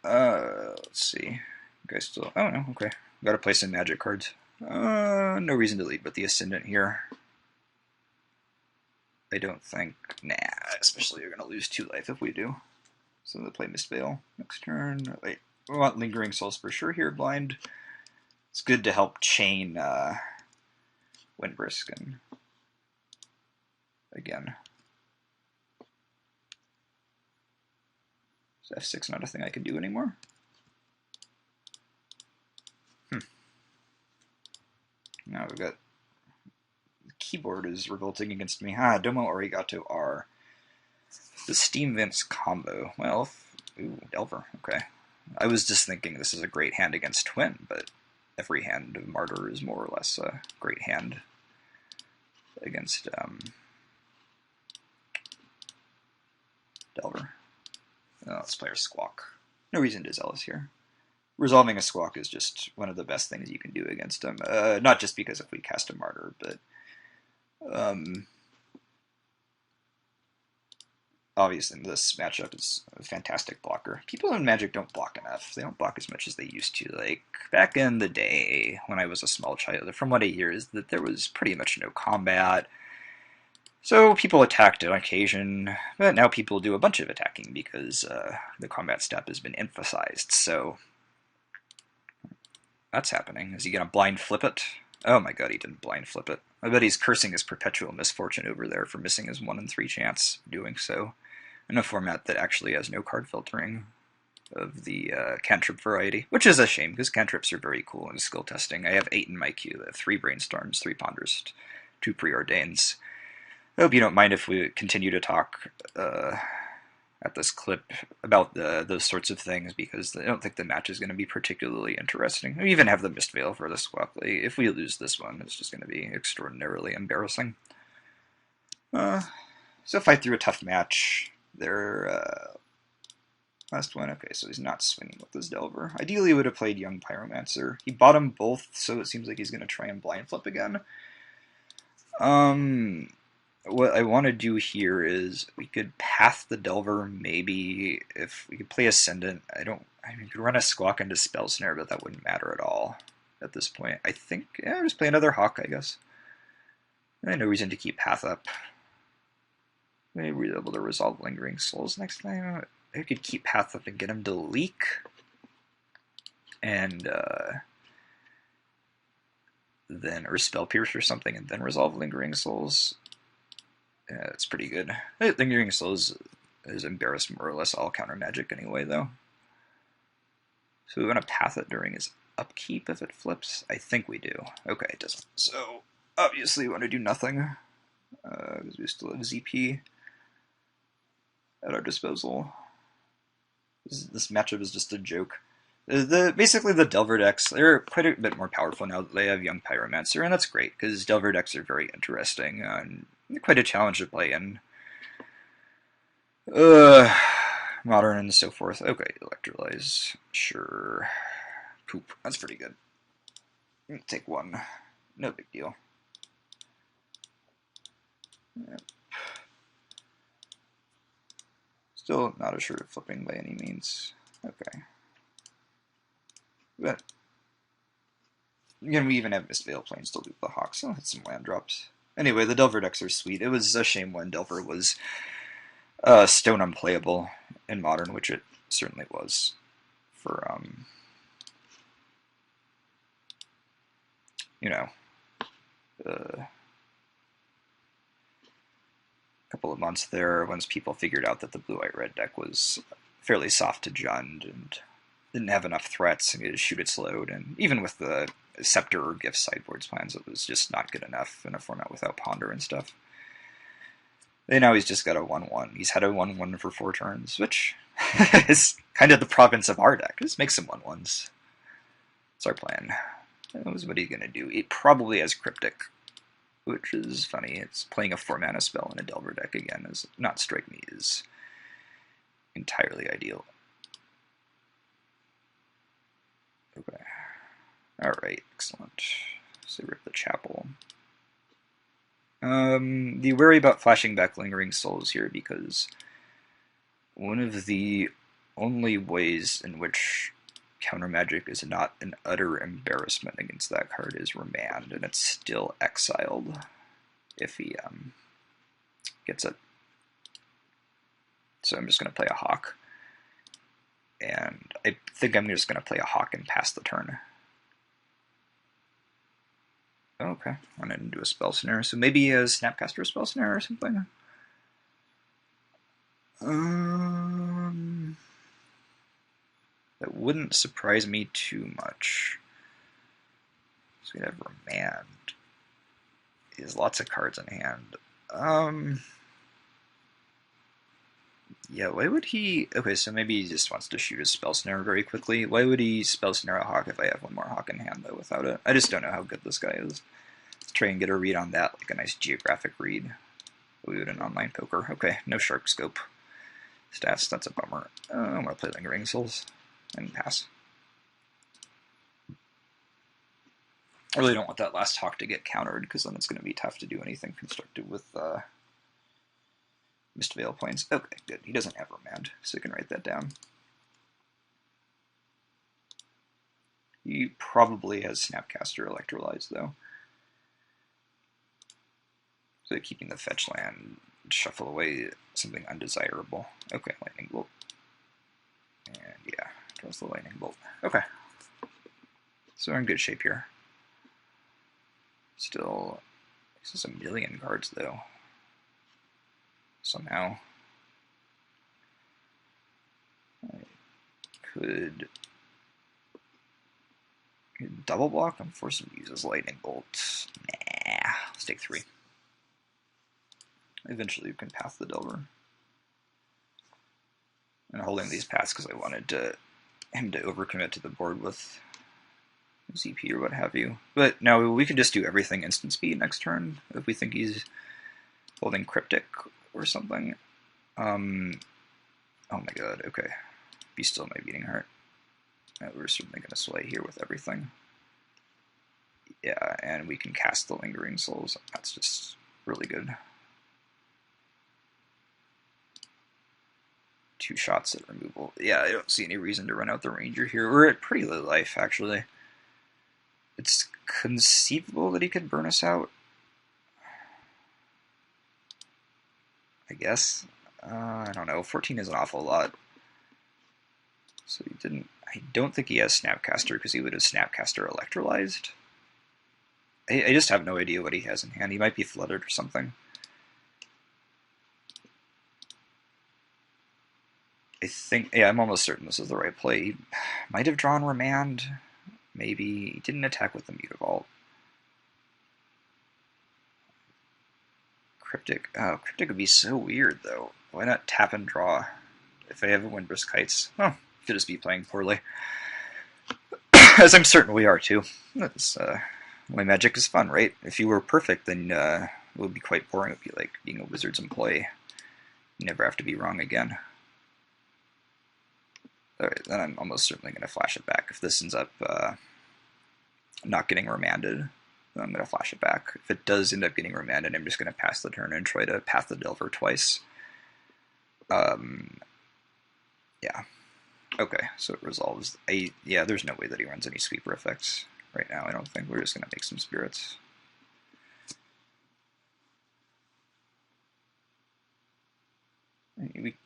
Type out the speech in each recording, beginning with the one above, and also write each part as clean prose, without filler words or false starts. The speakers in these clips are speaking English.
Let's see. You guys still... Oh, no, okay. Gotta play some magic cards. No reason to lead but the Ascendant here. I don't think... Nah, especially you're gonna lose 2 life if we do. So they'll play Mistveil next turn. Wait, we want Lingering Souls for sure here, blind. It's good to help chain Windbrisk and again. Is F6 not a thing I can do anymore? Now we've got... The keyboard is revolting against me. Domo Arigato R. The Steam Vents combo. Well, ooh, Delver, okay. I was just thinking this is a great hand against Twin, but every hand of Martyr is more or less a great hand against Delver. Let's play our Squawk. No reason to zealous here. Resolving a Squawk is just one of the best things you can do against him. Not just because if we cast a Martyr, but obviously this matchup is a fantastic blocker. People in Magic don't block enough. They don't block as much as they used to. Like, back in the day, when I was a small child, from what I hear is that there was pretty much no combat. So people attacked on occasion, but now people do a bunch of attacking because the combat step has been emphasized. So that's happening. Is he going to blind flip it? Oh my god, he didn't blind flip it. I bet he's cursing his perpetual misfortune over there for missing his 1 in 3 chance of doing so in a format that actually has no card filtering of the cantrip variety, which is a shame because cantrips are very cool in skill testing. I have 8 in my queue. I have 3 Brainstorms, 3 Ponders, 2 Preordains. I hope you don't mind if we continue to talk at this clip about those sorts of things, because I don't think the match is going to be particularly interesting. We even have the Mistveil for the Squawk. If we lose this one, it's just going to be extraordinarily embarrassing. So fight through a tough match. Their last one. Okay, so he's not swinging with his Delver. Ideally, he would have played Young Pyromancer. He bought them both, so it seems like he's going to try and blind flip again. What I want to do here is we could path the Delver, maybe. If we could play Ascendant, I mean, we could run a Squawk into Spell Snare, but that wouldn't matter at all at this point. I think, yeah, just play another Hawk, I guess. I have no reason to keep Path up. Maybe we're able to resolve Lingering Souls next time. I could keep Path up and get him to leak. And, then, or Spell Pierce or something, and then resolve Lingering Souls. Yeah, it's pretty good. Lingering Souls is embarrassed more or less all counter magic anyway, though. So we want to path it during his upkeep if it flips? I think we do. Okay, it doesn't. So, obviously we want to do nothing, because we still have ZP at our disposal. This matchup is just a joke. Basically, the Delver decks, they're quite a bit more powerful now that they have Young Pyromancer, and that's great, because Delver decks are very interesting, and quite a challenge to play in. Modern and so forth. Okay, Electrolyze. Sure. Poop. That's pretty good. Take 1. No big deal. Yep. Still not assured of flipping by any means. Okay. But again, we even have Mistveil playing still do the Hawks. So I'll hit some land drops. Anyway, the Delver decks are sweet. It was a shame when Delver was stone unplayable in Modern, which it certainly was for you know, a couple of months there, once people figured out that the blue-white-red deck was fairly soft to Jund and didn't have enough threats and to shoot its load, and even with the Scepter or Gift sideboards plans, it was just not good enough in a format without Ponder and stuff. And now he's just got a 1-1. He's had a 1-1 for 4 turns, which is kind of the province of our deck. Just make some 1-1s. That's our plan. What are you going to do? It probably has Cryptic, which is funny. It's playing a 4-mana spell in a Delver deck again does not strike me as entirely ideal. Okay. Alright, excellent. So rip the Chapel. Be wary about flashing back Lingering Souls here, because one of the only ways in which counter magic is not an utter embarrassment against that card is remand, and it's still exiled if he gets it. So I'm just going to play a Hawk, and I think I'm just going to play a Hawk and pass the turn. Okay, I'm going to do a Spell Snare, so maybe a Snapcaster Spell Snare or something? That wouldn't surprise me too much. So we'd have Remand. He has lots of cards in hand. Yeah, why would he... Okay, so maybe he just wants to shoot his Spell Snare very quickly. Why would he Spell Snare a Hawk if I have one more Hawk in hand, though, without it? I just don't know how good this guy is. Let's try and get a read on that, like a nice geographic read. We would in online poker. Okay, no Shark Scope stats, that's a bummer. I'm going to play Lingering Souls and pass. I really don't want that last Hawk to get countered, because then it's going to be tough to do anything constructive with Mist Veil Plains. Okay, good. He doesn't have Remand, so you can write that down. He probably has Snapcaster Electrolyze, though. So keeping the fetch land, shuffle away something undesirable. Okay, Lightning Bolt. And yeah, draws the Lightning Bolt. Okay. So we're in good shape here. Still, this is a million cards, though. Somehow. I could double block. I'm forced to use his Lightning Bolt. Nah, let's take 3. Eventually you can path the Delver. I'm holding these paths because I wanted him to overcommit to the board with ZP or what have you. But now we can just do everything instant speed next turn if we think he's holding Cryptic or something. Oh my god, okay. Be still my beating heart. We're certainly going to sway here with everything. Yeah, and we can cast the Lingering Souls. That's just really good. 2 shots at removal. Yeah, I don't see any reason to run out the Ranger here. We're at pretty low life, actually. It's conceivable that he could burn us out. I guess. I don't know. 14 is an awful lot. So he didn't... I don't think he has Snapcaster, because he would have Snapcaster Electrolyzed. I just have no idea what he has in hand. He might be flooded or something. I think, yeah, I'm almost certain this is the right play. He might have drawn Remand. Maybe he didn't attack with the Mutavault. Cryptic. Oh, Cryptic would be so weird, though. Why not tap and draw? If I have a Windbrisk Kites. Oh, could just be playing poorly. As I'm certain we are, too. That's, my magic is fun, right? If you were perfect, then it would be quite boring. It would be like being a Wizard's employee. You never have to be wrong again. Alright, then I'm almost certainly going to flash it back. If this ends up not getting remanded, then I'm going to flash it back. If it does end up getting remanded, I'm just going to pass the turn and try to path the Delver twice. Yeah. Okay, so it resolves. Yeah, there's no way that he runs any sweeper effects right now, I don't think. We're just going to make some spirits.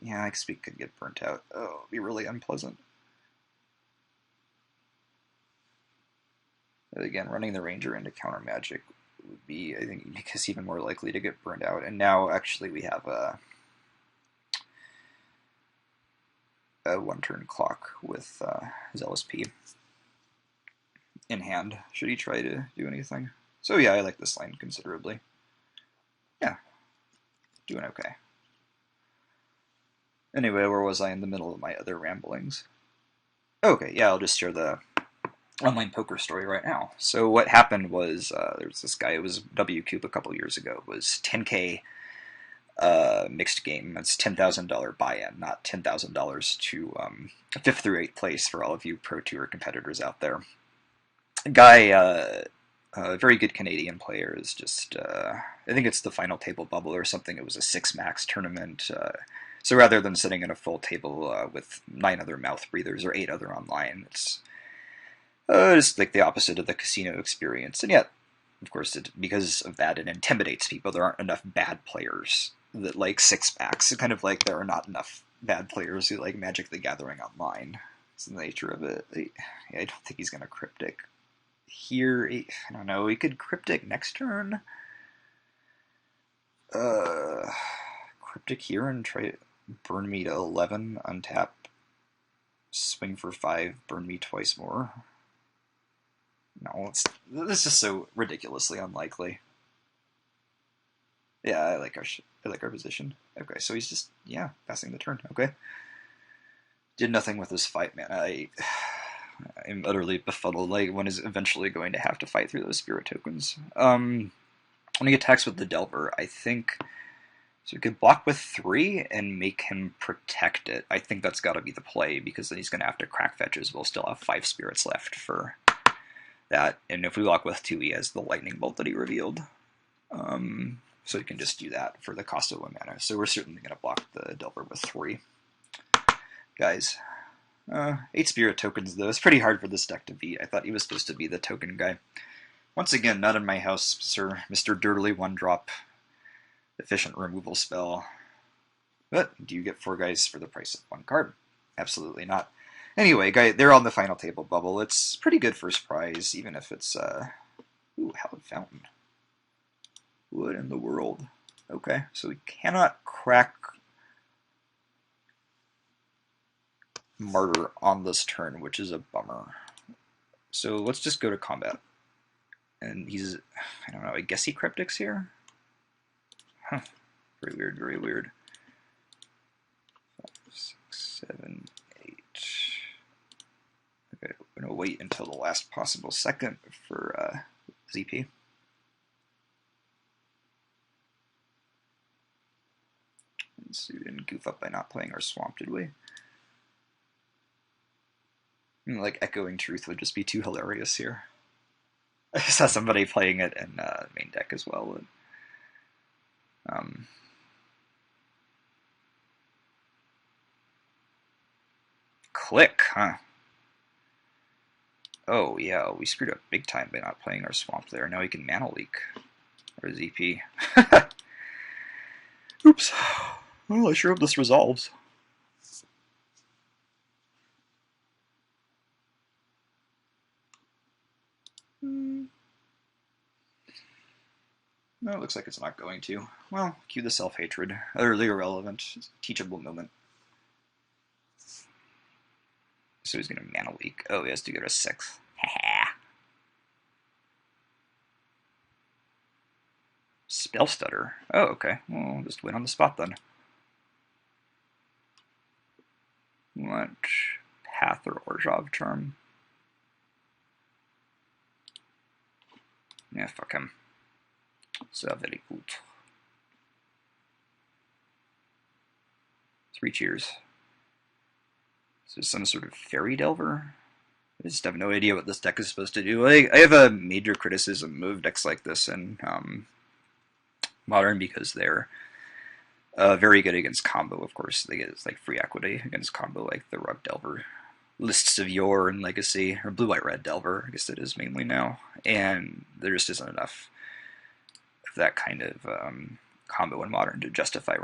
Yeah, I guess we could get burnt out. Oh, it'd be really unpleasant. But again, running the Ranger into counter magic would be, I think, make us even more likely to get burned out. And now, actually, we have a 1-turn clock with Zealous P in hand. Should he try to do anything? So yeah, I like this line considerably. Yeah, doing okay. Anyway, where was I in the middle of my other ramblings? Okay, yeah, I'll just share the online poker story right now. So what happened was there was this guy, it was WCube a couple years ago, it was 10K mixed game. That's $10,000 buy-in, not $10,000 to 5th through 8th place for all of you Pro Tour competitors out there. A guy, a very good Canadian player, is just, I think it's the final table bubble or something. It was a 6-max tournament. So rather than sitting in a full table with 9 other mouth breathers or 8 other online, it's just like the opposite of the casino experience. And yet, of course, because of that, it intimidates people. There aren't enough bad players that like six packs. It's kind of like there are not enough bad players who like Magic the Gathering online. It's the nature of it. I don't think he's going to Cryptic here. I don't know. He could Cryptic next turn. Cryptic here and try burn me to 11, untap, swing for 5, burn me twice more. No, this is so ridiculously unlikely. Yeah, I like our position. Okay, so he's just passing the turn. Okay, did nothing with his fight, man. I'm utterly befuddled. Like, one is eventually going to have to fight through those spirit tokens. When he attacks with the Delver, I think so. We could block with 3 and make him protect it. I think that's got to be the play because then he's going to have to crack fetches. We'll still have 5 spirits left for that, and if we block with 2, he has the lightning bolt that he revealed. So you can just do that for the cost of 1 mana. So we're certainly going to block the Delver with 3. Guys, 8 spirit tokens though. It's pretty hard for this deck to beat. I thought he was supposed to be the token guy. Once again, not in my house, sir. Mr. Dirtily 1-drop efficient removal spell. But do you get 4 guys for the price of 1 card? Absolutely not. Anyway, guys, they're on the final table bubble. It's pretty good first prize, even if it's ooh, Hallowed Fountain. What in the world? Okay, so we cannot crack Martyr on this turn, which is a bummer. So let's just go to combat. And he's, I don't know, I guess he Cryptics here? Huh. Very weird, very weird. 5, 6, 7, 8. Okay, we're going to wait until the last possible second for ZP. So we didn't goof up by not playing our Swamp, did we? I mean, like, Echoing Truth would just be too hilarious here. I saw somebody playing it in main deck as well. Click, huh? Oh, yeah, we screwed up big time by not playing our Swamp there. Now we can Mana Leak. Or ZP. Oops. Well, I sure hope this resolves. No, it looks like it's not going to. Well, cue the self-hatred. Utterly irrelevant. Teachable moment. So he's going to Mana Leak. Oh, he has to go to 6th. Spell Stutter. Oh, okay. Well, I'll just win on the spot then. What? Path or Orzhov Charm? Yeah, fuck him. So very good. 3 cheers. So some sort of Fairy Delver? I just have no idea what this deck is supposed to do. I have a major criticism of decks like this in Modern because they're very good against combo, of course. They get like free equity against combo like the Rug Delver lists of yore and Legacy, or Blue-White-Red Delver, I guess it is mainly now. And there just isn't enough of that kind of combo in Modern to justify